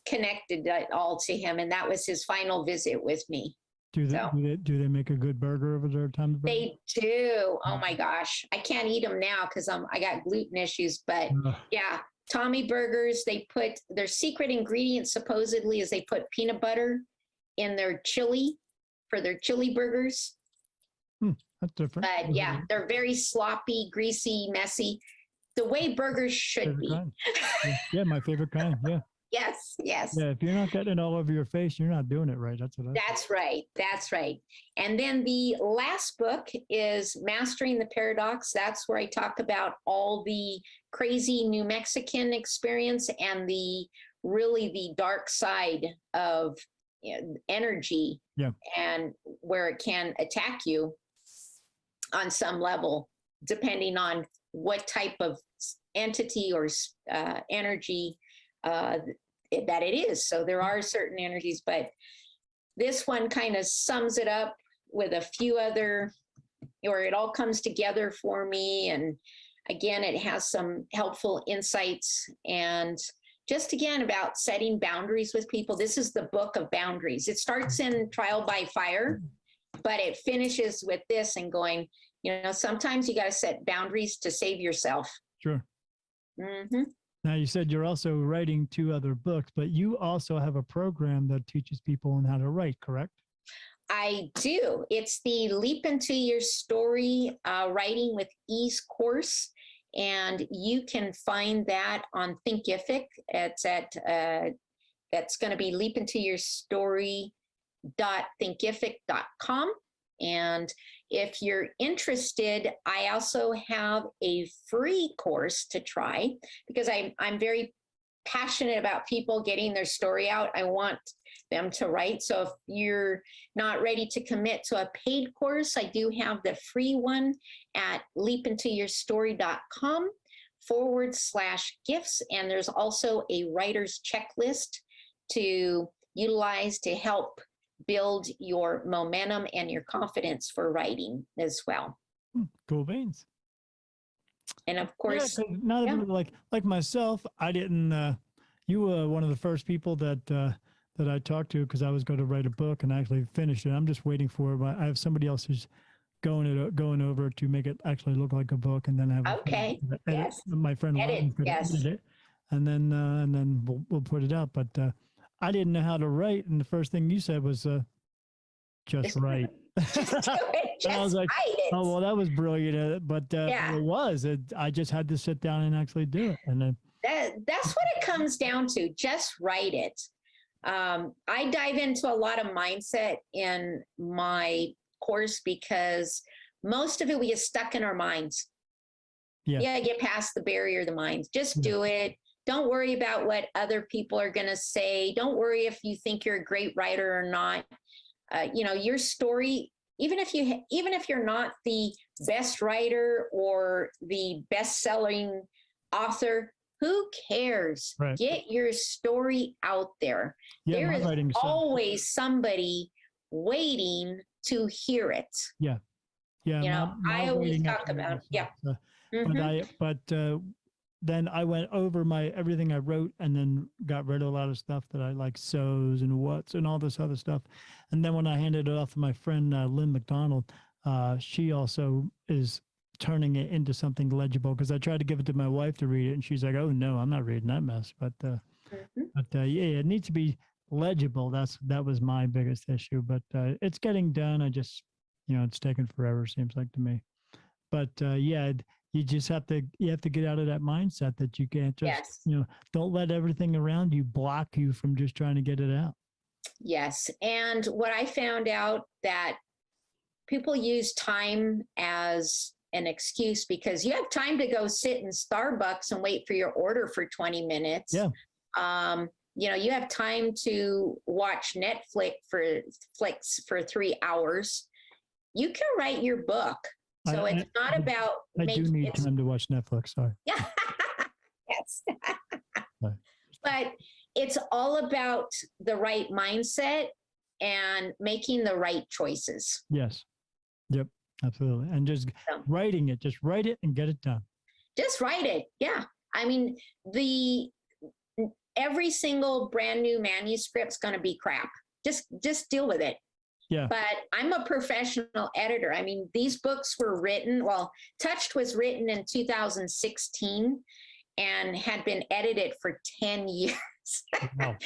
connected it all to him. And that was his final visit with me. Do they make a good burger over there, Tommy Burger? They do. Oh my gosh. I can't eat them now because I got gluten issues, but yeah, Tommy Burgers, they put their secret ingredient supposedly is they put peanut butter in their chili for their chili burgers. That's different. But yeah, they're very sloppy, greasy, messy, the way burgers should be. Yeah, my favorite kind. Yeah. Yes. Yeah, if you're not getting it all over your face, you're not doing it right. That's right. That's right. And then the last book is Mastering the Paradox. That's where I talk about all the crazy New Mexican experience and the dark side of energy, and where it can attack you on some level, depending on what type of entity or energy that it is. So there are certain energies, but this one kind of sums it up with a few other, or it all comes together for me. And again, it has some helpful insights and just again about setting boundaries with people. This is the book of boundaries. It starts in trial by fire, but it finishes with this and going, sometimes you got to set boundaries to save yourself. Sure. Mm-hmm. Now, you said you're also writing 2 other books, but you also have a program that teaches people on how to write, correct? I do. It's the Leap Into Your Story Writing with Ease course. And you can find that on Thinkific. It's at, that's going to be leapintoyourstory.thinkific.com. And if you're interested, I also have a free course to try because I'm very passionate about people getting their story out. I want them to write. So if you're not ready to commit to a paid course, I do have the free one at leapintoyourstory.com/gifts. And there's also a writer's checklist to utilize to help build your momentum and your confidence for writing as well. Cool beans. And of course, like myself, I didn't, you were one of the first people that I talked to because I was going to write a book and I actually finished it. I'm just waiting for it. I have somebody else who's going over to make it actually look like a book, and then I have my friend edit it, and then we'll put it out. But I didn't know how to write, and the first thing you said was just write. Just do it. Just I was like, write it. oh well, that was brilliant. But it was. I just had to sit down and actually do it, and then that's what it comes down to. Just write it. I dive into a lot of mindset in my course because most of it we get stuck in our minds. Yeah, get past the barrier of the mind. Just do it. Don't worry about what other people are going to say. Don't worry if you think you're a great writer or not. Your story, even if you're not the best writer or the best-selling author, who cares? Right. Get your story out there. Yeah, there is always somebody waiting to hear it. Yeah. I always talk about But then I went over everything I wrote and then got rid of a lot of stuff that I like so's and what's and all this other stuff. And then when I handed it off to my friend Lynn McDonald, she also is turning it into something legible because I tried to give it to my wife to read it and she's like, oh no, I'm not reading that mess. But it needs to be legible. That was my biggest issue, but it's getting done. I just, it's taken forever, seems like to me. But you just have to get out of that mindset that you can't just, don't let everything around you block you from just trying to get it out. Yes. And what I found out that people use time as an excuse because you have time to go sit in Starbucks and wait for your order for 20 minutes. Yeah. You have time to watch Netflix for 3 hours. You can write your book. So it's not about I do need it's, time to watch Netflix. Sorry. yeah. Yes. Right. But it's all about the right mindset and making the right choices. Yes. Yep. Absolutely. And just So, writing it. Just write it and get it done. just write it. Yeah. I mean, every single brand new manuscript's going to be crap. Just deal with it. Yeah. But I'm a professional editor. I mean, these books were written, well, Touched was written in 2016 and had been edited for 10 years. Wow.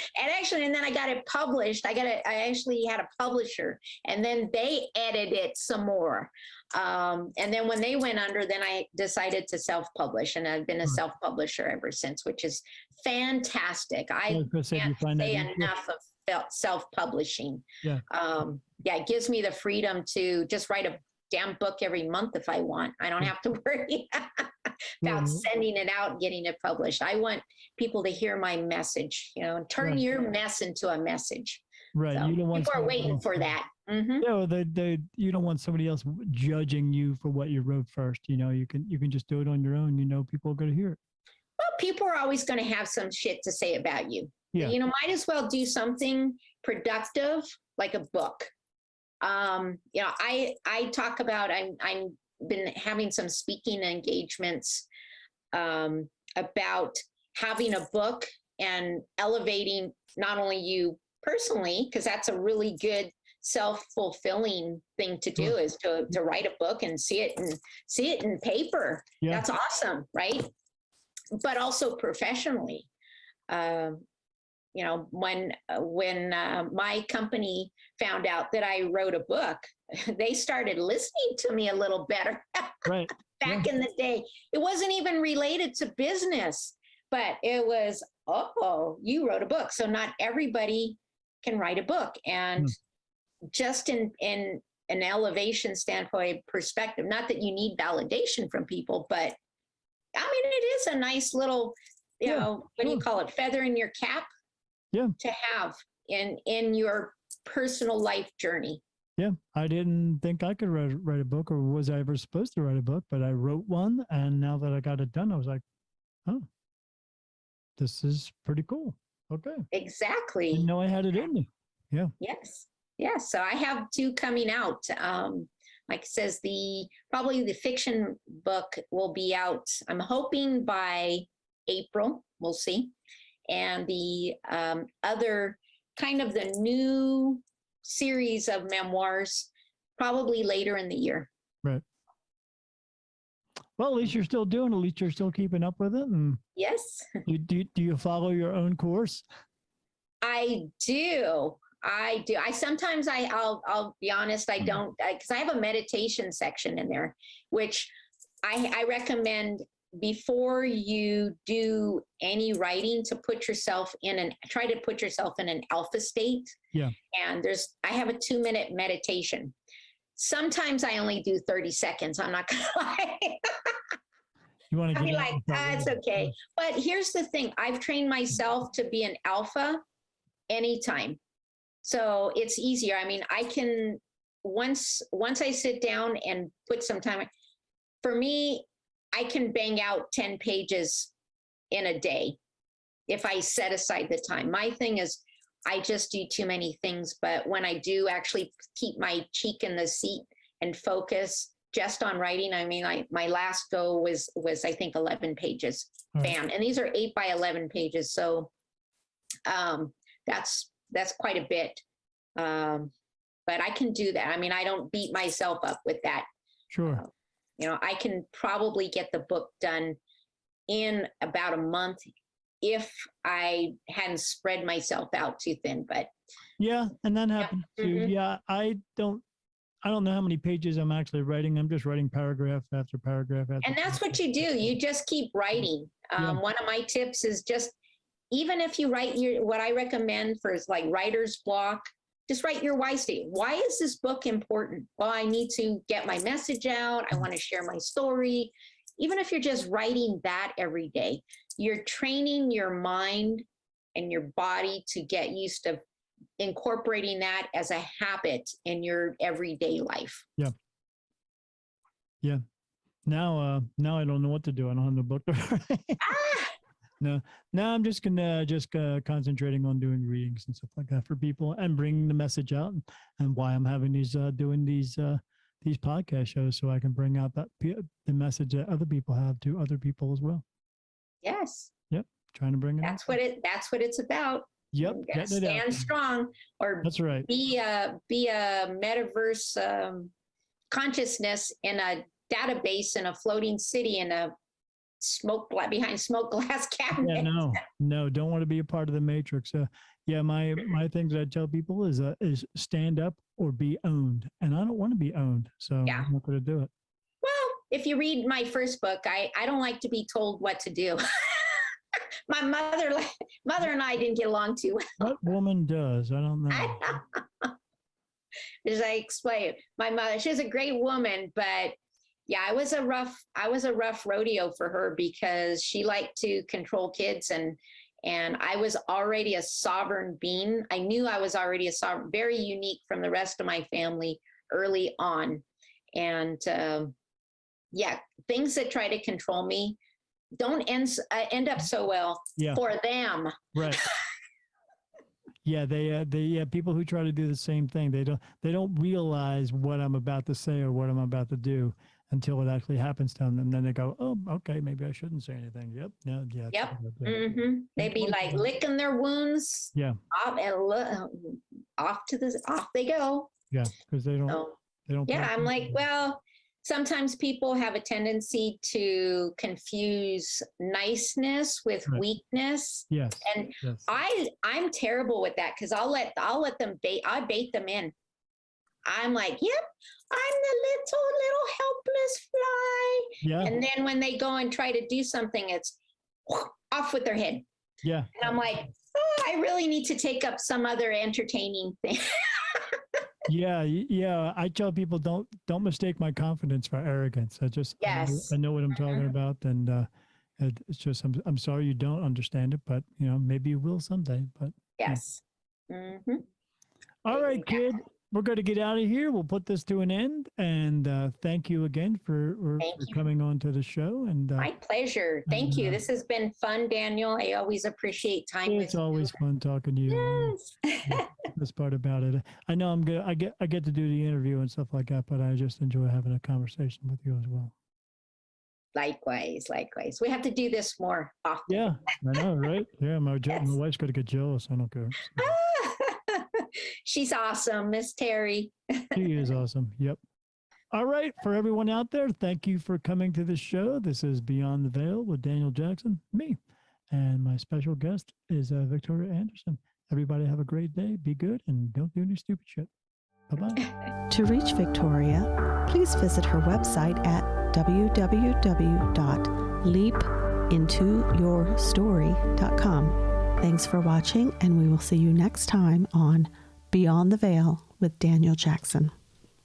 And then I got it published. I actually had a publisher, and then they edited it some more. And then when they went under, then I decided to self-publish, and I've been a self-publisher ever since, which is fantastic. I can't say enough of self-publishing. Yeah. It gives me the freedom to just write a damn book every month if I want. I don't have to worry about sending it out and getting it published. I want people to hear my message, and turn your mess into a message. Right. So you don't want people are waiting for that. Mm-hmm. Yeah, you don't want somebody else judging you for what you wrote first. You can just do it on your own. People are going to hear it. Well, people are always going to have some shit to say about you. Yeah. Might as well do something productive, like a book. I talk about, I'm been having some speaking engagements about having a book and elevating not only you personally, because that's a really good self-fulfilling thing to do, is to write a book and see it in paper. Yeah. That's awesome, right? But also professionally. When my company found out that I wrote a book, they started listening to me a little better. Right. Back in the day, it wasn't even related to business, but it was, you wrote a book. So not everybody can write a book. And just in an elevation standpoint perspective, not that you need validation from people, but I mean, it is a nice little, what do you call it? Feather in your cap. Yeah. To have in your personal life journey. Yeah, I didn't think I could write a book, or was I ever supposed to write a book, but I wrote one, and now that I got it done, I was like, oh, this is pretty cool. Okay. Exactly. Didn't know I had it in me. Yeah. Yes. Yes. So I have 2 coming out. Like it says, probably the fiction book will be out, I'm hoping by April. We'll see. And the other kind of the new series of memoirs, probably later in the year. Right. Well, at least you're still doing it. At least you're still keeping up with it. And yes. Do you follow your own course? I do. I sometimes I'll be honest, I don't, because I have a meditation section in there, which I recommend before you do any writing to try to put yourself in an alpha state. Yeah. And I have a 2-minute meditation. Sometimes I only do 30 seconds. I'm not gonna lie. You want to be like, it's okay. But here's the thing. I've trained myself to be an alpha anytime. So it's easier. I mean, I can, once I sit down and put some time, for me, I can bang out 10 pages in a day if I set aside the time. My thing is, I just do too many things. But when I do actually keep my cheek in the seat and focus just on writing, I mean, my last go was I think 11 pages. Bam. And these are 8 by 11 pages. So that's quite a bit. But I can do that. I mean, I don't beat myself up with that. Sure. I can probably get the book done in about a month if I hadn't spread myself out too thin. But yeah, and that happens too. Mm-hmm. Yeah, I don't know how many pages I'm actually writing. I'm just writing paragraph after paragraph after. And that's what you do. You just keep writing. One of my tips is just, even if you write what I recommend for is like writer's block, just write your why statement. Why is this book important? Well, I need to get my message out. I want to share my story. Even if you're just writing that every day, you're training your mind and your body to get used to incorporating that as a habit in your everyday life. Yeah. Yeah. Now I don't know what to do. I don't have the book to write. Ah, No, now I'm just concentrating on doing readings and stuff like that for people and bringing the message out, and why I'm having these doing these podcast shows, so I can bring out the message that other people have to other people as well. yes. Yep, trying to bring it. That's what it's about. Yep, You gotta stand strong, or that's right. be a metaverse consciousness in a database in a floating city in a behind smoke glass cabinet. Yeah, no, don't want to be a part of the matrix. Yeah, my things that I tell people is stand up or be owned, and I don't want to be owned, so Yeah. I'm not going to do it. Well, if you read my first book, I don't like to be told what to do. My mother and I didn't get along too well. What woman does? I don't know. As I explained, my mother, she was a great woman, but yeah, I was a rough rodeo for her because she liked to control kids, and I was already a sovereign being. I knew I was already a sovereign, very unique from the rest of my family early on. And yeah, things that try to control me don't end up so well for them. Right. Yeah, they people who try to do the same thing, they don't realize what I'm about to say or what I'm about to do until it actually happens to them, and then they go, "Oh, okay, maybe I shouldn't say anything." Yep, yeah. Yep. Mm-hmm. They be like licking their wounds. Yeah. Off they go. Yeah, because they don't. Yeah, I'm like, well, sometimes people have a tendency to confuse niceness with weakness. Yes. And I'm terrible with that, because I'll let them bait them in. I'm like, yep, I'm the little helpless fly. Yeah. And then when they go and try to do something, it's off with their head. Yeah. And I'm like, oh, I really need to take up some other entertaining thing. Yeah. I tell people don't mistake my confidence for arrogance. I know what I'm talking about, and it's just I'm sorry you don't understand it, but maybe you will someday. But yes. Mm-hmm. All right, kid. We're going to get out of here. We'll put this to an end. And thank you again for coming on to the show. And my pleasure. Thank you. This has been fun, Daniel. I always appreciate time with you. It's always fun talking to you. Yes. That's part about it. I know I'm good. I get to do the interview and stuff like that, but I just enjoy having a conversation with you as well. Likewise. We have to do this more often. Yeah, I know, right? Yeah, my wife's going to get jealous. I don't care. So. She's awesome, Miss Terry. She is awesome. Yep. All right. For everyone out there, thank you for coming to the show. This is Beyond the Veil with Daniel Jackson, me. And my special guest is Victoria Andersen. Everybody have a great day. Be good and don't do any stupid shit. Bye-bye. To reach Victoria, please visit her website at www.leapintoyourstory.com. Thanks for watching, and we will see you next time on Beyond the Veil with Daniel Jackson.